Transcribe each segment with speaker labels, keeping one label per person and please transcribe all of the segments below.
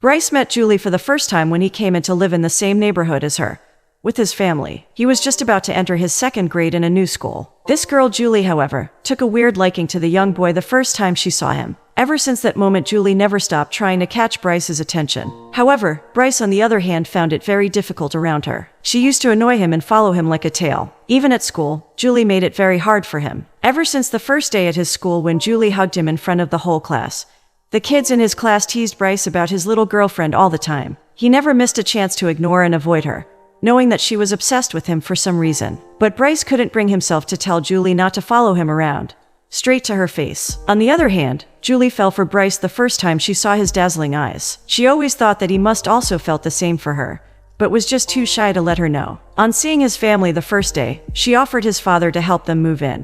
Speaker 1: Bryce met Julie for the first time when he came in to live in the same neighborhood as her, with his family. He was just about to enter his second grade in a new school. This girl, Julie, however, took a weird liking to the young boy the first time she saw him. Ever since that moment, Julie never stopped trying to catch Bryce's attention. However, Bryce, on the other hand, found it very difficult around her. She used to annoy him and follow him like a tail. Even at school, Julie made it very hard for him. Ever since the first day at his school when Julie hugged him in front of the whole class, the kids in his class teased Bryce about his little girlfriend all the time. He never missed a chance to ignore and avoid her, knowing that she was obsessed with him for some reason. But Bryce couldn't bring himself to tell Julie not to follow him around, straight to her face. On the other hand, Julie fell for Bryce the first time she saw his dazzling eyes. She always thought that he must also felt the same for her, but was just too shy to let her know. On seeing his family the first day, she offered his father to help them move in,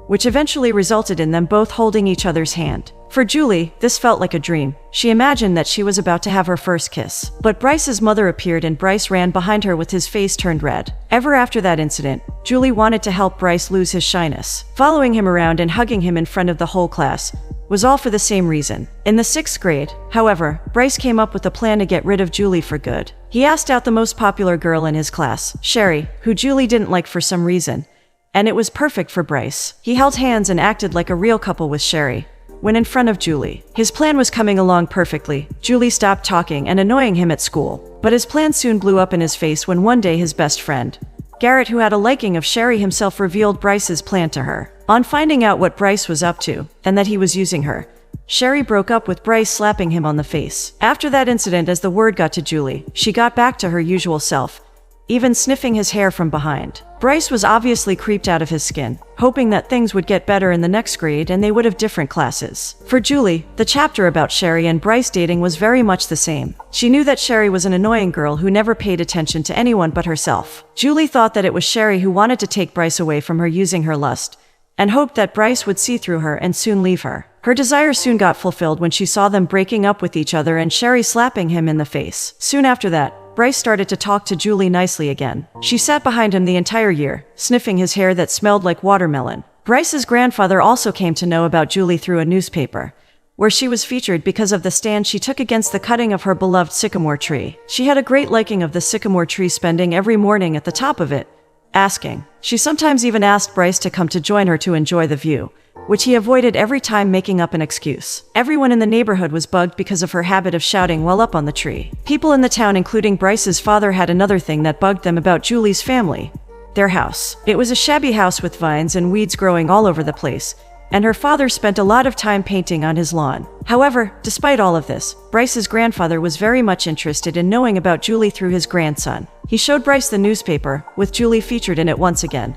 Speaker 1: which eventually resulted in them both holding each other's hand. For Julie, this felt like a dream. She imagined that she was about to have her first kiss. But Bryce's mother appeared and Bryce ran behind her with his face turned red. Ever after that incident, Julie wanted to help Bryce lose his shyness. Following him around and hugging him in front of the whole class was all for the same reason. In the 6th grade, however, Bryce came up with a plan to get rid of Julie for good. He asked out the most popular girl in his class, Sherry, who Julie didn't like for some reason, and it was perfect for Bryce. He held hands and acted like a real couple with Sherry when in front of Julie. His plan was coming along perfectly. Julie stopped talking and annoying him at school, but his plan soon blew up in his face when one day his best friend, Garrett, who had a liking of Sherry himself, revealed Bryce's plan to her. On finding out what Bryce was up to, and that he was using her, Sherry broke up with Bryce, slapping him on the face. After that incident, as the word got to Julie, she got back to her usual self, even sniffing his hair from behind. Bryce was obviously creeped out of his skin, hoping that things would get better in the next grade and they would have different classes. For Julie, the chapter about Sherry and Bryce dating was very much the same. She knew that Sherry was an annoying girl who never paid attention to anyone but herself. Julie thought that it was Sherry who wanted to take Bryce away from her using her lust, and hoped that Bryce would see through her and soon leave her. Her desire soon got fulfilled when she saw them breaking up with each other and Sherry slapping him in the face. Soon after that, Bryce started to talk to Julie nicely again. She sat behind him the entire year, sniffing his hair that smelled like watermelon. Bryce's grandfather also came to know about Julie through a newspaper, where she was featured because of the stand she took against the cutting of her beloved sycamore tree. She had a great liking of the sycamore tree, spending every morning at the top of it, asking. She sometimes even asked Bryce to come to join her to enjoy the view, which he avoided every time, making up an excuse. Everyone in the neighborhood was bugged because of her habit of shouting while up on the tree. People in the town, including Bryce's father, had another thing that bugged them about Julie's family: their house. It was a shabby house with vines and weeds growing all over the place, and her father spent a lot of time painting on his lawn. However, despite all of this, Bryce's grandfather was very much interested in knowing about Julie through his grandson. He showed Bryce the newspaper, with Julie featured in it once again,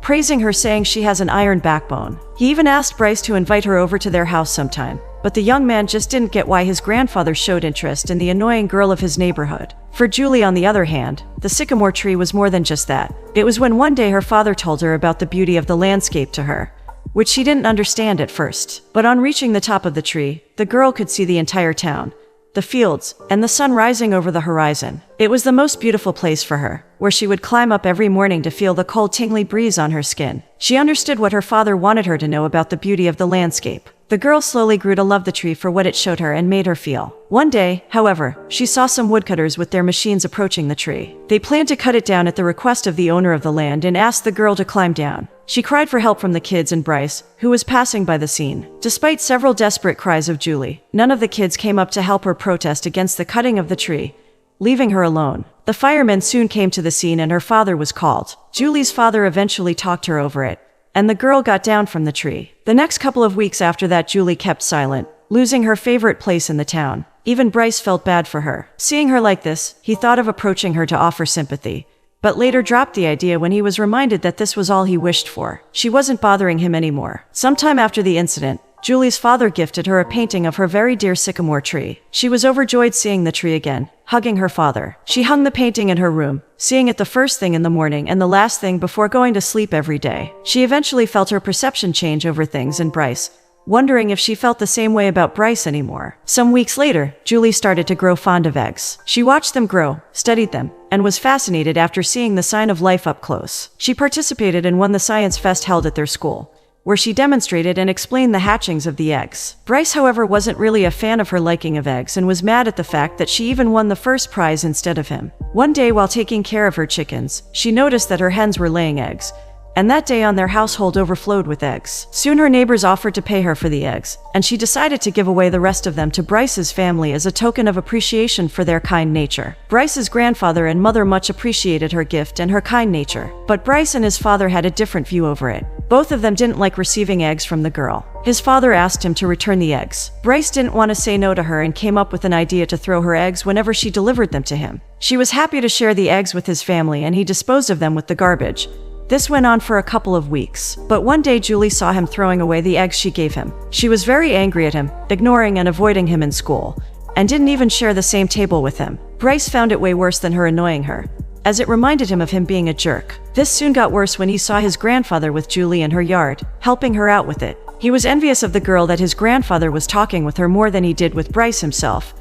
Speaker 1: praising her, saying she has an iron backbone. He even asked Bryce to invite her over to their house sometime, but the young man just didn't get why his grandfather showed interest in the annoying girl of his neighborhood. For Julie, on the other hand, the sycamore tree was more than just that. It was when one day her father told her about the beauty of the landscape to her, which she didn't understand at first. But on reaching the top of the tree, the girl could see the entire town, the fields, and the sun rising over the horizon. It was the most beautiful place for her, where she would climb up every morning to feel the cold, tingly breeze on her skin. She understood what her father wanted her to know about the beauty of the landscape. The girl slowly grew to love the tree for what it showed her and made her feel. One day, however, she saw some woodcutters with their machines approaching the tree. They planned to cut it down at the request of the owner of the land and asked the girl to climb down. She cried for help from the kids and Bryce, who was passing by the scene. Despite several desperate cries of Julie, none of the kids came up to help her protest against the cutting of the tree, leaving her alone. The firemen soon came to the scene and her father was called. Julie's father eventually talked her over it, and the girl got down from the tree. The next couple of weeks after that, Julie kept silent, losing her favorite place in the town. Even Bryce felt bad for her. Seeing her like this, he thought of approaching her to offer sympathy, but later dropped the idea when he was reminded that this was all he wished for. She wasn't bothering him anymore. Sometime after the incident, Julie's father gifted her a painting of her very dear sycamore tree. She was overjoyed seeing the tree again, hugging her father. She hung the painting in her room, seeing it the first thing in the morning and the last thing before going to sleep every day. She eventually felt her perception change over things and Bryce, wondering if she felt the same way about Bryce anymore. Some weeks later, Julie started to grow fond of eggs. She watched them grow, studied them, and was fascinated after seeing the sign of life up close. She participated in one the science fest held at their school, where she demonstrated and explained the hatchings of the eggs. Bryce, however, wasn't really a fan of her liking of eggs and was mad at the fact that she even won the first prize instead of him. One day, while taking care of her chickens, she noticed that her hens were laying eggs, and that day on their household overflowed with eggs. Soon her neighbors offered to pay her for the eggs, and she decided to give away the rest of them to Bryce's family as a token of appreciation for their kind nature. Bryce's grandfather and mother much appreciated her gift and her kind nature, but Bryce and his father had a different view over it. Both of them didn't like receiving eggs from the girl. His father asked him to return the eggs. Bryce didn't want to say no to her and came up with an idea to throw her eggs whenever she delivered them to him. She was happy to share the eggs with his family, and he disposed of them with the garbage. This went on for a couple of weeks, but one day Julie saw him throwing away the eggs she gave him. She was very angry at him, ignoring and avoiding him in school, and didn't even share the same table with him. Bryce found it way worse than her annoying her, as it reminded him of him being a jerk. This soon got worse when he saw his grandfather with Julie in her yard, helping her out with it. He was envious of the girl that his grandfather was talking with her more than he did with Bryce himself,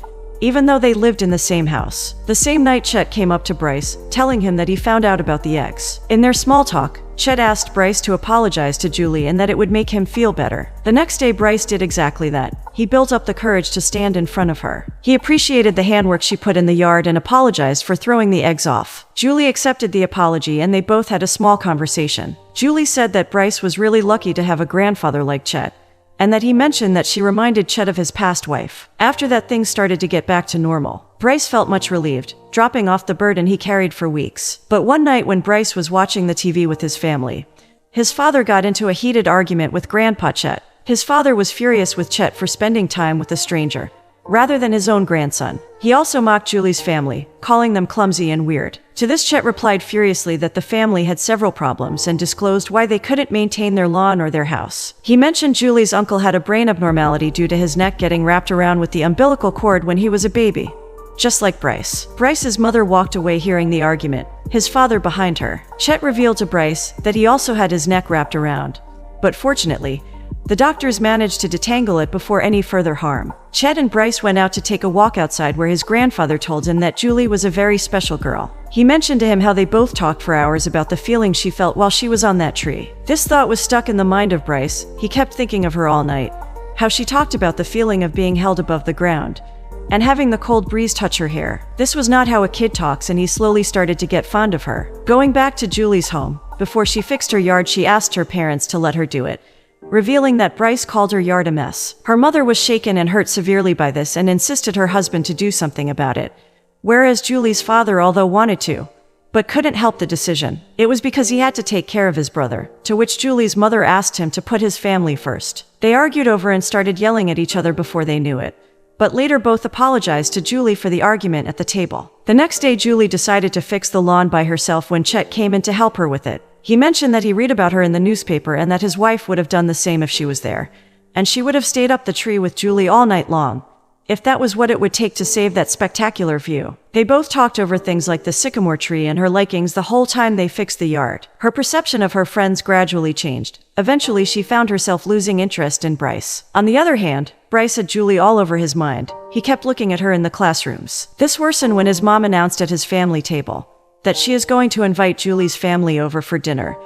Speaker 1: even though they lived in the same house. The same night, Chet came up to Bryce, telling him that he found out about the eggs. In their small talk, Chet asked Bryce to apologize to Julie and that it would make him feel better. The next day, Bryce did exactly that. He built up the courage to stand in front of her. He appreciated the handwork she put in the yard and apologized for throwing the eggs off. Julie accepted the apology and they both had a small conversation. Julie said that Bryce was really lucky to have a grandfather like Chet, and that he mentioned that she reminded Chet of his past wife. After that, things started to get back to normal. Bryce felt much relieved, dropping off the burden he carried for weeks. But one night when Bryce was watching the TV with his family, his father got into a heated argument with Grandpa Chet. His father was furious with Chet for spending time with a stranger, rather than his own grandson. He also mocked Julie's family, calling them clumsy and weird. To this, Chet replied furiously that the family had several problems and disclosed why they couldn't maintain their lawn or their house. He mentioned Julie's uncle had a brain abnormality due to his neck getting wrapped around with the umbilical cord when he was a baby, just like Bryce. Bryce's mother walked away hearing the argument, his father behind her. Chet revealed to Bryce that he also had his neck wrapped around, but fortunately, the doctors managed to detangle it before any further harm. Chet and Bryce went out to take a walk outside where his grandfather told him that Julie was a very special girl. He mentioned to him how they both talked for hours about the feelings she felt while she was on that tree. This thought was stuck in the mind of Bryce. He kept thinking of her all night, how she talked about the feeling of being held above the ground, and having the cold breeze touch her hair. This was not how a kid talks, and he slowly started to get fond of her. Going back to Julie's home, before she fixed her yard, she asked her parents to let her do it, revealing that Bryce called her yard a mess. Her mother was shaken and hurt severely by this and insisted her husband to do something about it, whereas Julie's father, although wanted to, but couldn't help the decision. It was because he had to take care of his brother, to which Julie's mother asked him to put his family first. They argued over and started yelling at each other before they knew it, but later both apologized to Julie for the argument at the table. The next day, Julie decided to fix the lawn by herself when Chet came in to help her with it. He mentioned that he read about her in the newspaper and that his wife would have done the same if she was there, and she would have stayed up the tree with Julie all night long, if that was what it would take to save that spectacular view. They both talked over things like the sycamore tree and her likings the whole time they fixed the yard. Her perception of her friends gradually changed. Eventually, she found herself losing interest in Bryce. On the other hand, Bryce had Julie all over his mind. He kept looking at her in the classrooms. This worsened when his mom announced at his family table that she is going to invite Julie's family over for dinner.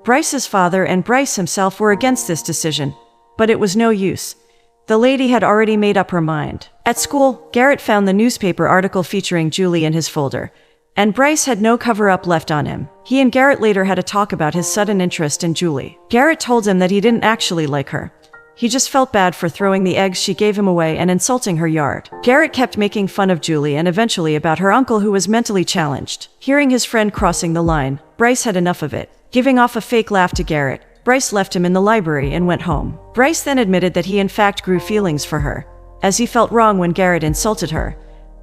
Speaker 1: Bryce's father and Bryce himself were against this decision, but it was no use. The lady had already made up her mind. At school, Garrett found the newspaper article featuring Julie in his folder, and Bryce had no cover-up left on him. He and Garrett later had a talk about his sudden interest in Julie. Garrett told him that he didn't actually like her. He just felt bad for throwing the eggs she gave him away and insulting her yard. Garrett kept making fun of Julie and eventually about her uncle who was mentally challenged. Hearing his friend crossing the line, Bryce had enough of it. Giving off a fake laugh to Garrett, Bryce left him in the library and went home. Bryce then admitted that he in fact grew feelings for her, as he felt wrong when Garrett insulted her.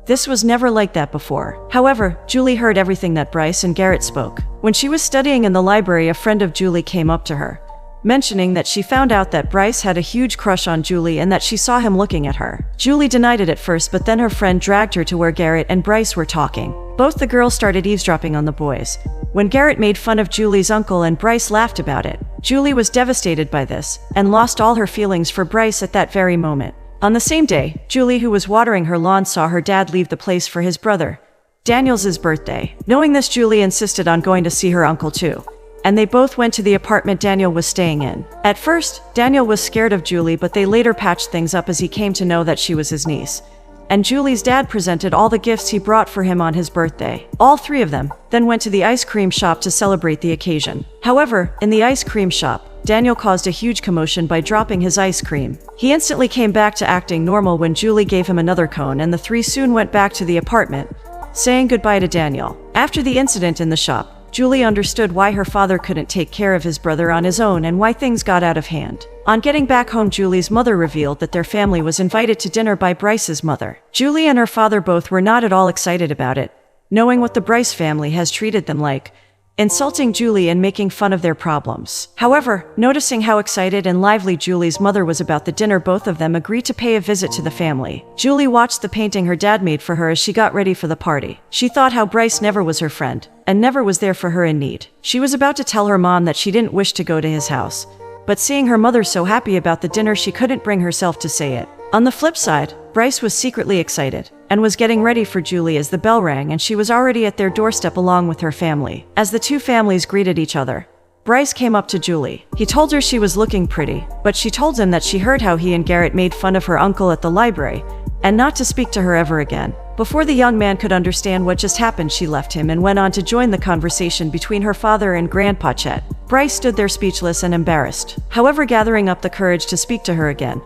Speaker 1: This was never like that before. However, Julie heard everything that Bryce and Garrett spoke. When she was studying in the library, a friend of Julie came up to her, mentioning that she found out that Bryce had a huge crush on Julie and that she saw him looking at her. Julie denied it at first, but then her friend dragged her to where Garrett and Bryce were talking. Both the girls started eavesdropping on the boys. When Garrett made fun of Julie's uncle and Bryce laughed about it, Julie was devastated by this and lost all her feelings for Bryce at that very moment. On the same day, Julie, who was watering her lawn, saw her dad leave the place for his brother Daniel's birthday. Knowing this, Julie insisted on going to see her uncle too. and they both went to the apartment Daniel was staying in. At first, Daniel was scared of Julie, but they later patched things up as he came to know that she was his niece. And Julie's dad presented all the gifts he brought for him on his birthday. All three of them then went to the ice cream shop to celebrate the occasion. However, in the ice cream shop, Daniel caused a huge commotion by dropping his ice cream. He instantly came back to acting normal when Julie gave him another cone, and the three soon went back to the apartment, saying goodbye to Daniel. After the incident in the shop, Julie understood why her father couldn't take care of his brother on his own and why things got out of hand. On getting back home, Julie's mother revealed that their family was invited to dinner by Bryce's mother. Julie and her father both were not at all excited about it, knowing what the Bryce family has treated them like, insulting Julie and making fun of their problems. However, noticing how excited and lively Julie's mother was about the dinner, both of them agreed to pay a visit to the family. Julie watched the painting her dad made for her as she got ready for the party. She thought how Bryce never was her friend, and never was there for her in need. She was about to tell her mom that she didn't wish to go to his house, but seeing her mother so happy about the dinner, she couldn't bring herself to say it. On the flip side, Bryce was secretly excited and was getting ready for Julie as the bell rang, and she was already at their doorstep along with her family. As the two families greeted each other, Bryce came up to Julie. He told her she was looking pretty, but she told him that she heard how he and Garrett made fun of her uncle at the library, and not to speak to her ever again. Before the young man could understand what just happened, she left him and went on to join the conversation between her father and Grandpa Chet. Bryce stood there speechless and embarrassed. However, gathering up the courage to speak to her again,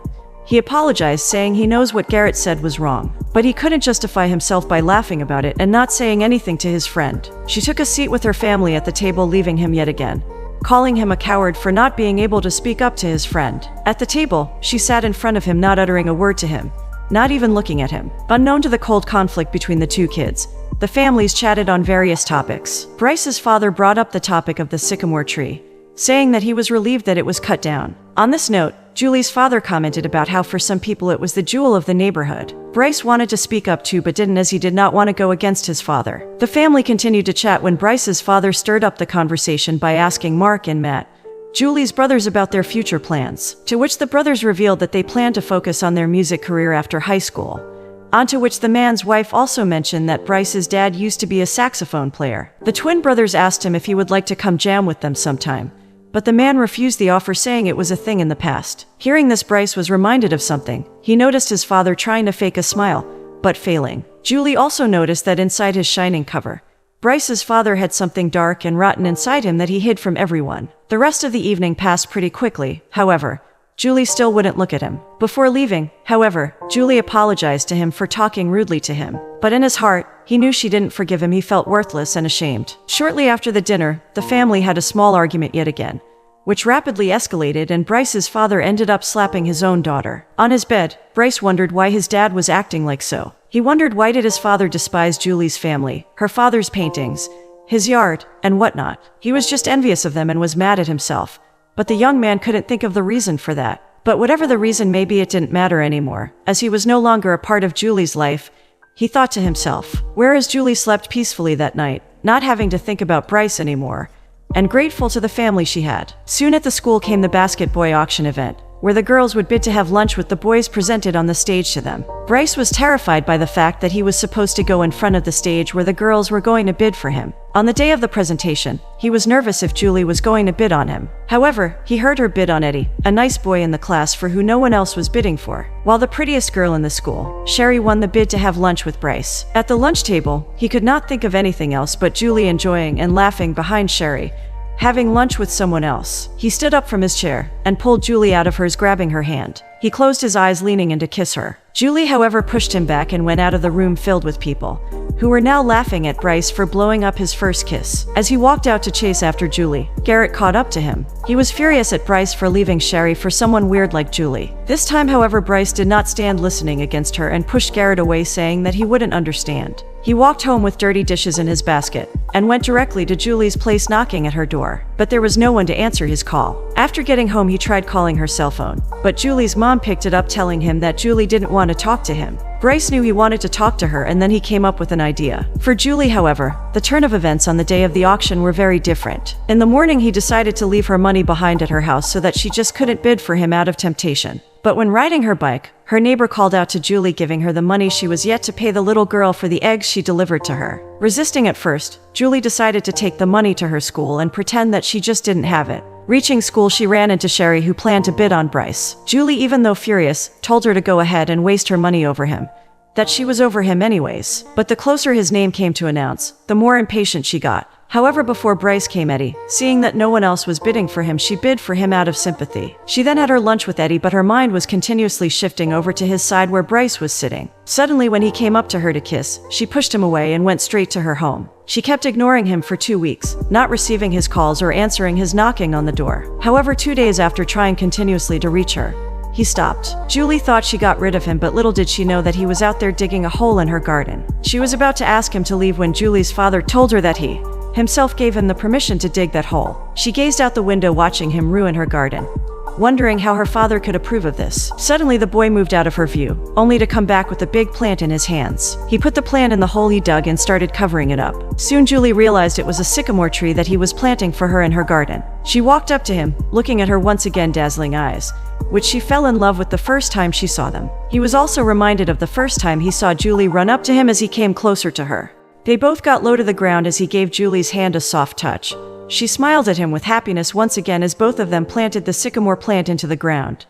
Speaker 1: he apologized, saying he knows what Garrett said was wrong, but he couldn't justify himself by laughing about it and not saying anything to his friend. She took a seat with her family at the table, leaving him yet again, calling him a coward for not being able to speak up to his friend. At the table, she sat in front of him, not uttering a word to him, not even looking at him. Unknown to the cold conflict between the two kids, the families chatted on various topics. Bryce's father brought up the topic of the sycamore tree, saying that he was relieved that it was cut down. On this note, Julie's father commented about how for some people it was the jewel of the neighborhood. Bryce wanted to speak up too, but didn't, as he did not want to go against his father. The family continued to chat when Bryce's father stirred up the conversation by asking Mark and Matt, Julie's brothers, about their future plans, to which the brothers revealed that they plan to focus on their music career after high school. Onto which the man's wife also mentioned that Bryce's dad used to be a saxophone player. The twin brothers asked him if he would like to come jam with them sometime, but the man refused the offer, saying it was a thing in the past. Hearing this, Bryce was reminded of something. He noticed his father trying to fake a smile, but failing. Julie also noticed that inside his shining cover, Bryce's father had something dark and rotten inside him that he hid from everyone. The rest of the evening passed pretty quickly. However, Julie still wouldn't look at him. Before leaving, however, Julie apologized to him for talking rudely to him. But in his heart, he knew she didn't forgive him. He felt worthless and ashamed. Shortly after the dinner, the family had a small argument yet again, which rapidly escalated, and Bryce's father ended up slapping his own daughter. On his bed, Bryce wondered why his dad was acting like so. He wondered, why did his father despise Julie's family, her father's paintings, his yard, and whatnot? He was just envious of them and was mad at himself. But the young man couldn't think of the reason for that. But whatever the reason may be, it didn't matter anymore, as he was no longer a part of Julie's life. He thought to himself, whereas Julie slept peacefully that night, not having to think about Bryce anymore, and grateful to the family she had. Soon at the school came the basket boy auction event, where the girls would bid to have lunch with the boys presented on the stage to them. Bryce was terrified by the fact that he was supposed to go in front of the stage where the girls were going to bid for him. On the day of the presentation, he was nervous if Julie was going to bid on him. However, he heard her bid on Eddie, a nice boy in the class for who no one else was bidding for. While the prettiest girl in the school, Sherry, won the bid to have lunch with Bryce. At the lunch table, he could not think of anything else but Julie enjoying and laughing behind Sherry, having lunch with someone else. He stood up from his chair and pulled Julie out of hers, grabbing her hand. He closed his eyes, leaning in to kiss her. Julie, however, pushed him back and went out of the room filled with people, who were now laughing at Bryce for blowing up his first kiss. As he walked out to chase after Julie, Garrett caught up to him. He was furious at Bryce for leaving Sherry for someone weird like Julie. This time, however, Bryce did not stand listening against her and pushed Garrett away, saying that he wouldn't understand. He walked home with dirty dishes in his basket and went directly to Julie's place, knocking at her door. But there was no one to answer his call. After getting home, he tried calling her cell phone, but Julie's mom picked it up, telling him that Julie didn't want to talk to him. Bryce knew he wanted to talk to her, and then he came up with an idea. For Julie, however, the turn of events on the day of the auction were very different. In the morning, he decided to leave her money behind at her house so that she just couldn't bid for him out of temptation. But when riding her bike, Her neighbor called out to Julie, giving her the money she was yet to pay the little girl for the eggs she delivered to her. Resisting at first, Julie decided to take the money to her school and pretend that she just didn't have it. Reaching school, she ran into Sherry, who planned to bid on Bryce. Julie, even though furious, told her to go ahead and waste her money over him, that she was over him anyways. But the closer his name came to announce, the more impatient she got. However, before Bryce came, Eddie, seeing that no one else was bidding for him, she bid for him out of sympathy. She then had her lunch with Eddie, but her mind was continuously shifting over to his side where Bryce was sitting. Suddenly, when he came up to her to kiss, she pushed him away and went straight to her home. She kept ignoring him for 2 weeks, not receiving his calls or answering his knocking on the door. However, 2 days after trying continuously to reach her, he stopped. Julie thought she got rid of him, but little did she know that he was out there digging a hole in her garden. She was about to ask him to leave when Julie's father told her that he himself gave him the permission to dig that hole. She gazed out the window, watching him ruin her garden, wondering how her father could approve of this. Suddenly, the boy moved out of her view, only to come back with a big plant in his hands. He put the plant in the hole he dug and started covering it up. Soon, Julie realized it was a sycamore tree that he was planting for her in her garden. She walked up to him, looking at her once again dazzling eyes, which she fell in love with the first time she saw them. He was also reminded of the first time he saw Julie run up to him as he came closer to her. They both got low to the ground as he gave Julie's hand a soft touch. She smiled at him with happiness once again as both of them planted the sycamore plant into the ground.